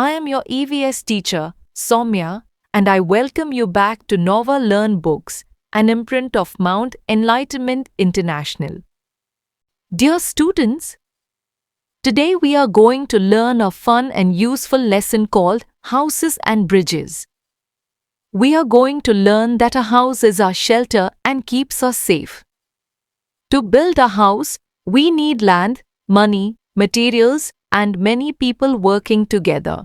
I am your EVS teacher, Soumya, and I welcome you back to Nova Learn Books, an imprint of Mount Enlightenment International. Dear students, today we are going to learn a fun and useful lesson called Houses and Bridges. We are going to learn that a house is our shelter and keeps us safe. To build a house, we need land, money, materials, and many people working together.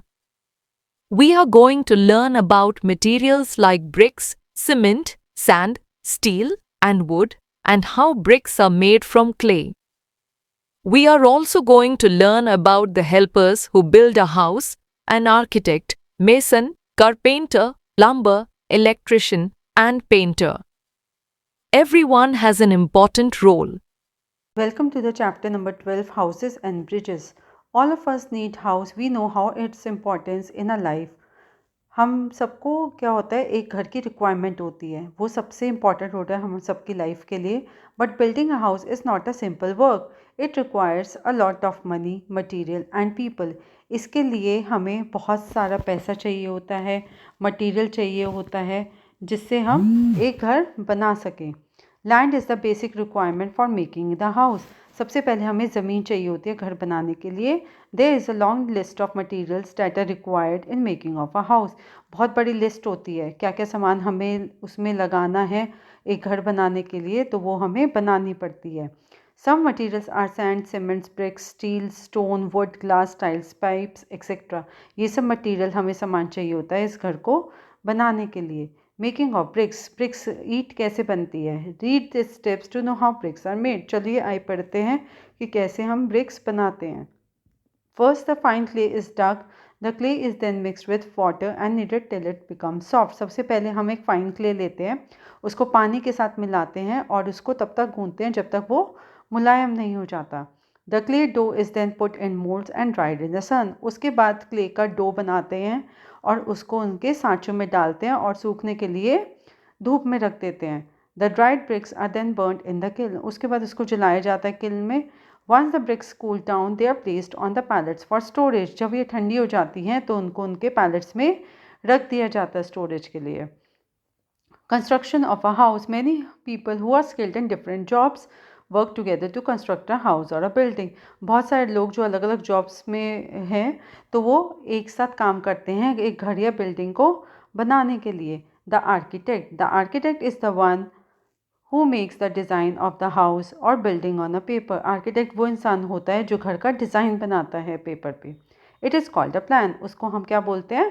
We are going to learn about materials like bricks, cement, sand, steel, and wood, and how bricks are made from clay. We are also going to learn about the helpers who build a house: an architect, mason, carpenter, plumber, electrician, and painter. Everyone has an important role. Welcome to the chapter number 12, Houses and Bridges. All of us need house. We know how its importance in a life. हम सबको क्या होता है, एक घर की requirement होती है, वो सबसे इम्पॉर्टेंट होता है हम सबकी लाइफ के लिए. But building a house is not a simple work. It requires a lot of money, material and people. इसके लिए हमें बहुत सारा पैसा चाहिए होता है, मटेरियल चाहिए होता है, जिससे हम एक घर बना सकें. Land is the basic requirement for making the house. सबसे पहले हमें ज़मीन चाहिए होती है घर बनाने के लिए. There is a long list of materials that are required in making of a house. बहुत बड़ी लिस्ट होती है, क्या क्या सामान हमें उसमें लगाना है एक घर बनाने के लिए, तो वो हमें बनानी पड़ती है. Some materials are sand, cements, bricks, steel, stone, wood, glass, tiles, pipes etcetera. ये सब मटीरियल हमें सामान चाहिए होता है इस घर को बनाने के लिए. Making of bricks. ब्रिक्स ईट कैसे बनती है. Read the steps to know how bricks are made. चलिए आइए पढ़ते हैं कि कैसे हम ब्रिक्स बनाते हैं. First the fine clay is dug. The clay is then mixed with water and kneaded till it becomes soft. सबसे पहले हम एक फाइन क्ले लेते हैं, उसको पानी के साथ मिलाते हैं और उसको तब तक गूंथते हैं जब तक वो मुलायम नहीं हो जाता. The clay dough is then put in moulds and dried in the sun. उसके बाद क्ले का डो बनाते हैं और उसको उनके सांचों में डालते हैं और सूखने के लिए धूप में रख देते हैं. The dried bricks are then burned in the kiln. उसके बाद उसको जलाया जाता है किल्न में. Once the bricks cool down they are placed on the pallets for storage. जब ये ठंडी हो जाती हैं तो उनको उनके पैलेट्स में रख दिया जाता है स्टोरेज के लिए. Construction of a house. Many people who are skilled in different jobs work together to construct a house or a building. बहुत सारे लोग जो अलग अलग जॉब्स में हैं तो वो एक साथ काम करते हैं एक घर या बिल्डिंग को बनाने के लिए. The architect. The architect is the one who makes the design of the house और building on a paper. Architect वो इंसान होता है जो घर का डिज़ाइन बनाता है पेपर पे. It is called a plan. उसको हम क्या बोलते हैं,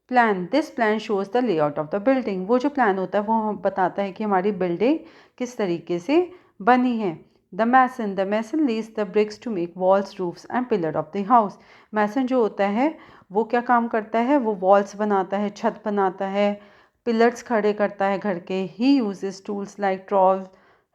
plan. This plan shows the layout of the building. वो जो प्लान होता है वो हम बताता है कि हमारी बिल्डिंग किस तरीके से बनी है. The mason. The mason lays the bricks to make walls, roofs and pillar of the house. Mason जो होता है वो क्या काम करता है, वो वॉल्स बनाता है, छत बनाता है, पिलर्स खड़े करता है घर के. He uses tools like trowel,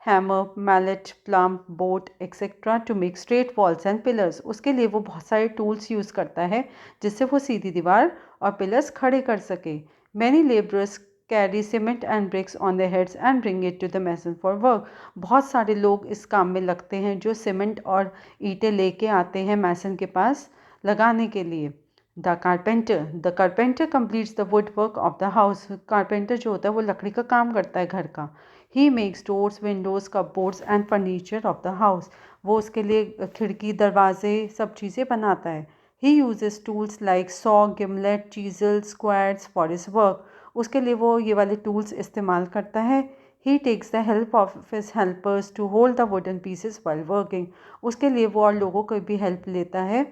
hammer, mallet, plumb, bob etcetera to make straight walls and pillars. उसके लिए वो बहुत सारे टूल्स यूज़ करता है जिससे वो सीधी दीवार और पिलर्स खड़े कर सके. Many labourers carry cement and bricks on their heads and bring it to the mason for work. बहुत सारे लोग इस काम में लगते हैं जो सीमेंट और ईंटें लेके आते हैं मैसन के पास लगाने के लिए. The carpenter. The carpenter completes the wood work of the house. Carpenter जो होता है वो लकड़ी का काम करता है घर का. He makes doors, windows, cupboards and furniture of the house. वो उसके लिए खिड़की, दरवाजे, सब चीज़ें बनाता है. He uses tools like saw, gimlet, chisel, squads for his work. उसके लिए वो ये वाले टूल्स इस्तेमाल करता है. He takes the help of his helpers to hold the wooden pieces while working. उसके लिए वो और लोगों को भी हेल्प लेता है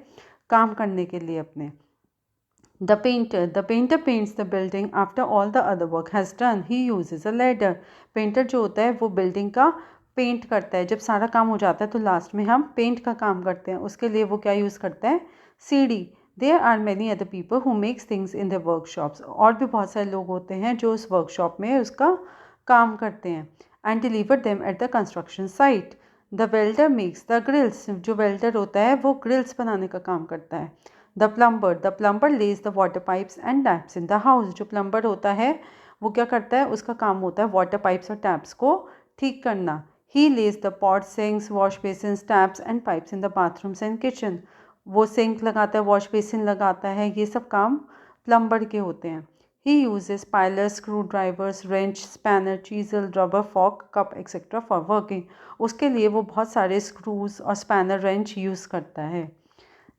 काम करने के लिए अपने. The painter. The painter paints the building after all the other work has done. He uses a ladder. Painter जो होता है वो बिल्डिंग का पेंट करता है. जब सारा काम हो जाता है तो लास्ट में हम पेंट का काम करते हैं. उसके लिए वो क्या यूज़ करता है, सीढ़ी. There are many other people who makes things in their workshops. और भी बहुत सारे लोग होते हैं जो उस वर्कशॉप में उसका काम करते हैं. And deliver them at the construction site. The welder makes the grills. जो वेल्डर होता है वो ग्रिल्स बनाने का काम करता है. The plumber. The plumber Lay's the water pipes and taps in the house. जो प्लम्बर होता है वो क्या करता है, उसका काम होता है वाटर पाइप्स और टैप्स को ठीक करना. He lays the pot, sinks, wash basins, taps and pipes in the bathrooms and kitchen. वो सिंक लगाता है, वॉश बेसिन लगाता है, ये सब काम प्लम्बर के होते हैं। He uses pilers, screwdrivers, wrench, spanner, chisel, rubber fork, cup, etc. for working. उसके लिए वो बहुत सारे स्क्रूज और स्पैनर रेंच यूज़ करता है।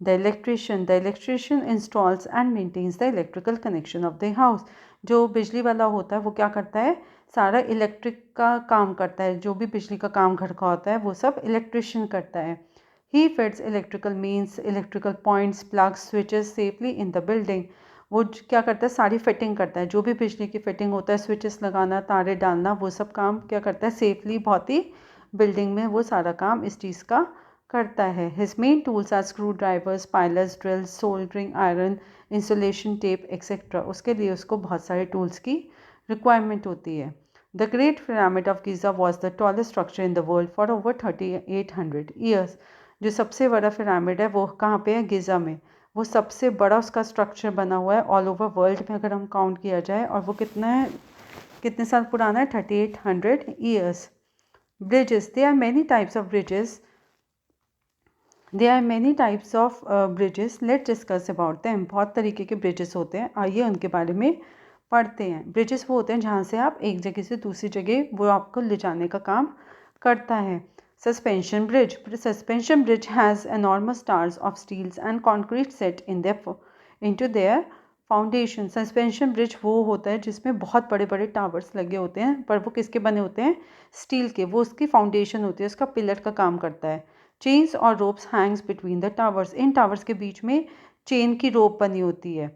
The electrician installs and maintains the electrical connection of the house. जो बिजली वाला होता है वो क्या करता है, सारा इलेक्ट्रिक का काम करता है, जो भी बिजली का काम घर का होता है वो सब इलेक्ट्रिशियन करता है। He fits electrical means, electrical points, plugs, switches safely in the building. वो क्या करता है, सारी फिटिंग करता है, जो भी बिजली की फिटिंग होता है, स्विचेस लगाना, तारे डालना, वो सब काम क्या करता है, सेफली बहुत ही बिल्डिंग में वो सारा काम इस चीज़ का करता है। His main tools are screwdrivers, pilers, drills, soldering iron, insulation tape, etc. उसके लिए उसको बहुत सारे टूल्स की रिक्वायरमेंट होती है। The Great Pyramid of Giza was the tallest structure in the world for over 3800 years. जो सबसे बड़ा पिरामिड है वो कहाँ पे है, गिज़ा में। वो सबसे बड़ा उसका स्ट्रक्चर बना हुआ है ऑल ओवर वर्ल्ड में अगर हम काउंट किया जाए, और वो कितने साल पुराना है, 3800 years. Bridges, there are many types of bridges. There are many types of bridges. Let's discuss about them. बहुत तरीके के ब्रिजेस होते हैं, आइए उनके बारे में पढ़ते हैं। ब्रिजेस वो होते हैं जहाँ से आप एक जगह से दूसरी जगह वो आपको ले जाने का काम करता है। Suspension bridge. Suspension bridge has enormous towers of steels and concrete set into their foundation. Suspension bridge वो होता है जिसमें बहुत बड़े बड़े टावर्स लगे होते हैं, पर वो किसके बने होते हैं, स्टील के। वो उसकी फाउंडेशन होती है, उसका पिलर का काम करता है। चेन्स और ropes hangs between the towers. इन टावर्स के बीच में चेन की रोप बनी होती है।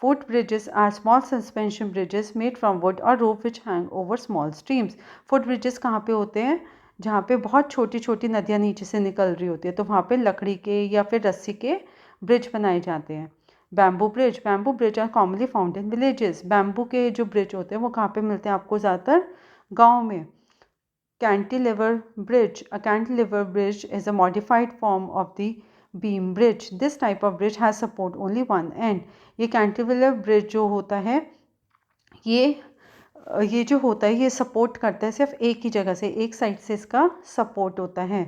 Foot bridges are small suspension bridges made from wood और rope which hang over small streams. Foot bridges कहाँ पे होते हैं, जहाँ पे बहुत छोटी छोटी नदियाँ नीचे से निकल रही होती है, तो वहाँ पे लकड़ी के या फिर रस्सी के ब्रिज बनाए जाते हैं। Bamboo bridges are commonly found in villages. Bamboo के जो ब्रिज होते हैं वो कहाँ पे मिलते हैं आपको, ज़्यादातर गाँव में। Cantilever bridge. A cantilever bridge is a modified form of the beam bridge. This type of bridge has support only one end. ये cantilever bridge जो होता है, ये जो होता है ये सपोर्ट करता है सिर्फ एक ही जगह से, एक साइड से इसका सपोर्ट होता है।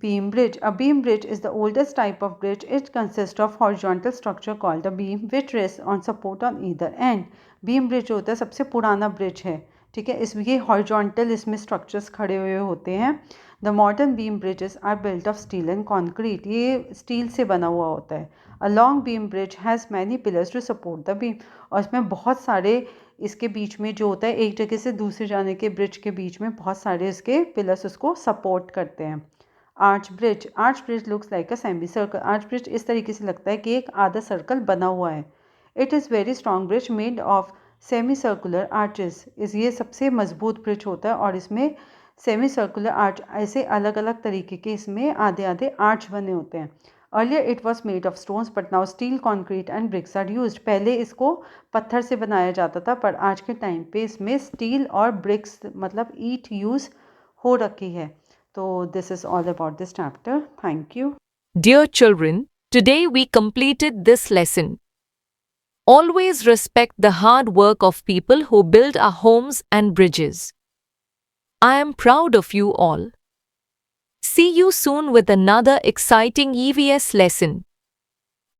Beam bridge. A beam bridge is the oldest type of bridge. It consists of horizontal structure called a beam which rests on support on either end. Beam bridge होता है सबसे पुराना ब्रिज है, ठीक है। ये हॉरिजॉन्टल इसमें स्ट्रक्चर्स खड़े हुए होते हैं। The modern beam bridges are built of steel and concrete. ये स्टील से बना हुआ होता है। A long beam bridge has many pillars to support the beam. और इसमें बहुत सारे इसके बीच में जो होता है, एक जगह से दूसरे जाने के ब्रिज के बीच में बहुत सारे इसके पिलर्स उसको सपोर्ट करते हैं। Arch bridge looks like a semi circle. Arch bridge इस तरीके से लगता है कि एक आधा सर्कल बना हुआ है। It is very strong bridge made of semi circular arches. ये सबसे मजबूत ब्रिज होता है और इसमें सेमी सर्कुलर आर्च, ऐसे अलग अलग तरीके के इसमें आधे आधे आर्च बने होते हैं। Earlier it was made of stones but now steel, concrete and bricks are use. पहले इसको पत्थर से बनाया जाता था, पर आज के टाइम पे इसमें स्टील और ब्रिक्स मतलब ईंट यूज़ हो रखी है। So this is all about this chapter. Thank you. Dear children, today we completed this lesson. Always respect the hard work of people who build our homes and bridges. I am proud of you all. See you soon with another exciting EVS lesson.